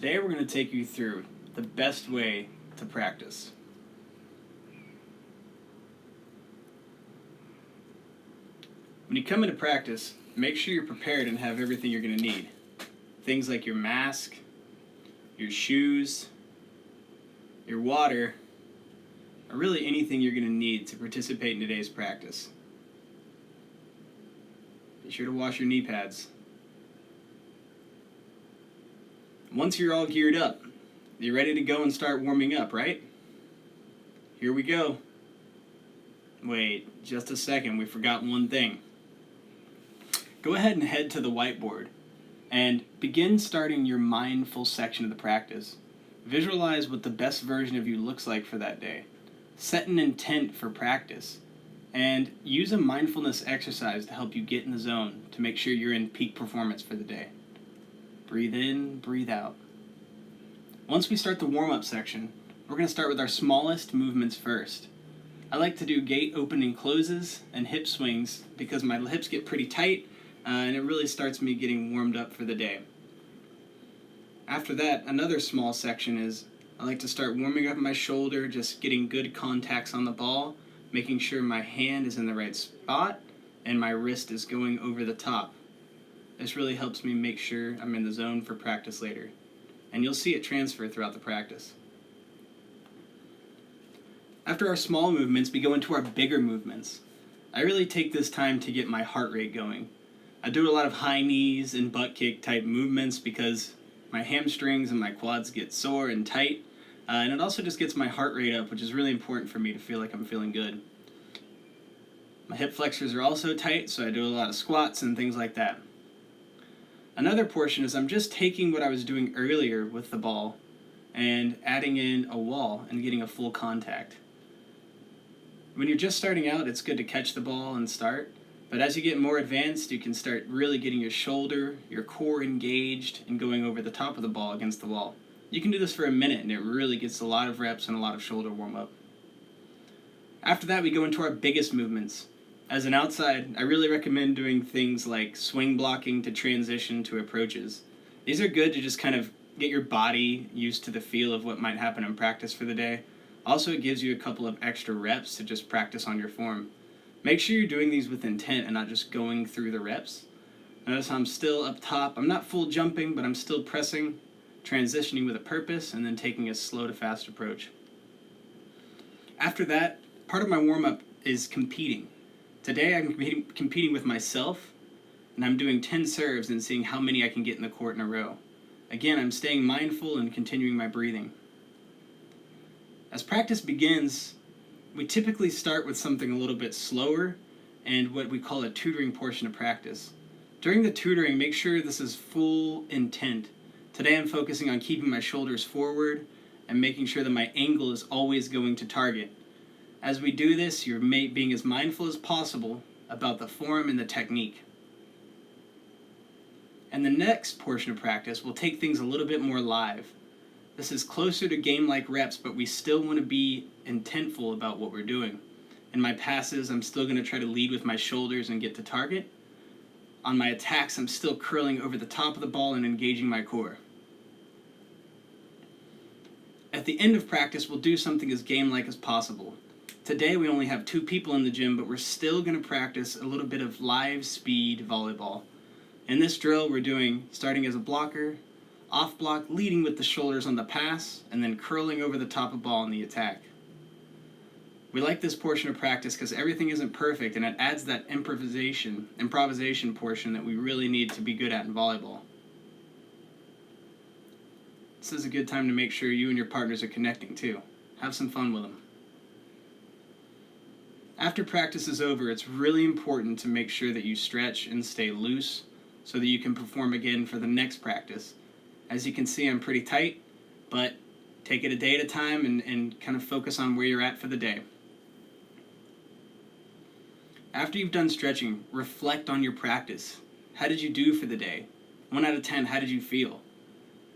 Today we're going to take you through the best way to practice. When you come into practice, make sure you're prepared and have everything you're going to need. Things like your mask, your shoes, your water, or really anything you're going to need to participate in today's practice. Be sure to wash your knee pads. Once you're all geared up, you're ready to go and start warming up, right? Here we go. Wait, just a second, we forgot one thing. Go ahead and head to the whiteboard and begin starting your mindful section of the practice. Visualize what the best version of you looks like for that day. Set an intent for practice and use a mindfulness exercise to help you get in the zone to make sure you're in peak performance for the day. Breathe in, breathe out. Once we start the warm-up section, we're going to start with our smallest movements first. I like to do gate opening closes and hip swings because my hips get pretty tight and it really starts me getting warmed up for the day. After that, another small section is I like to start warming up my shoulder, just getting good contacts on the ball, making sure my hand is in the right spot and my wrist is going over the top. This really helps me make sure I'm in the zone for practice later. And you'll see it transfer throughout the practice. After our small movements, we go into our bigger movements. I really take this time to get my heart rate going. I do a lot of high knees and butt kick type movements because my hamstrings and my quads get sore and tight. And it also just gets my heart rate up, which is really important for me to feel like I'm feeling good. My hip flexors are also tight, so I do a lot of squats and things like that. Another portion is I'm just taking what I was doing earlier with the ball and adding in a wall and getting a full contact. When you're just starting out, it's good to catch the ball and start, but as you get more advanced, you can start really getting your shoulder, your core engaged, and going over the top of the ball against the wall. You can do this for a minute, and it really gets a lot of reps and a lot of shoulder warm-up. After that, we go into our biggest movements. As an outside, I really recommend doing things like swing blocking to transition to approaches. These are good to just kind of get your body used to the feel of what might happen in practice for the day. Also, it gives you a couple of extra reps to just practice on your form. Make sure you're doing these with intent and not just going through the reps. Notice how I'm still up top. I'm not full jumping, but I'm still pressing, transitioning with a purpose, and then taking a slow to fast approach. After that, part of my warm-up is competing. Today I'm competing with myself, and I'm doing 10 serves and seeing how many I can get in the court in a row. Again, I'm staying mindful and continuing my breathing. As practice begins, we typically start with something a little bit slower and what we call a tutoring portion of practice. During the tutoring, make sure this is full intent. Today I'm focusing on keeping my shoulders forward and making sure that my angle is always going to target. As we do this, you're being as mindful as possible about the form and the technique. And the next portion of practice will take things a little bit more live. This is closer to game-like reps, but we still want to be intentful about what we're doing. In my passes, I'm still going to try to lead with my shoulders and get to target. On my attacks, I'm still curling over the top of the ball and engaging my core. At the end of practice, we'll do something as game-like as possible. Today we only have 2 people in the gym, but we're still going to practice a little bit of live speed volleyball. In this drill, we're doing starting as a blocker, off block, leading with the shoulders on the pass, and then curling over the top of ball in the attack. We like this portion of practice because everything isn't perfect, and it adds that improvisation portion that we really need to be good at in volleyball. This is a good time to make sure you and your partners are connecting too. Have some fun with them. After practice is over, it's really important to make sure that you stretch and stay loose so that you can perform again for the next practice. As you can see, I'm pretty tight, but take it a day at a time and kind of focus on where you're at for the day. After you've done stretching, reflect on your practice. How did you do for the day? 1 out of 10, how did you feel?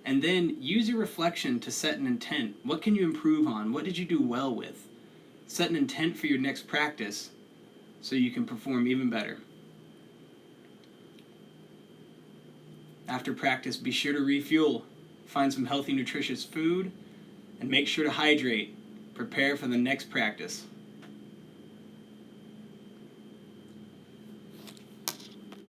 And then use your reflection to set an intent. What can you improve on? What did you do well with? Set an intent for your next practice so you can perform even better. After practice, be sure to refuel. find some healthy, nutritious food, and make sure to hydrate. Prepare for the next practice.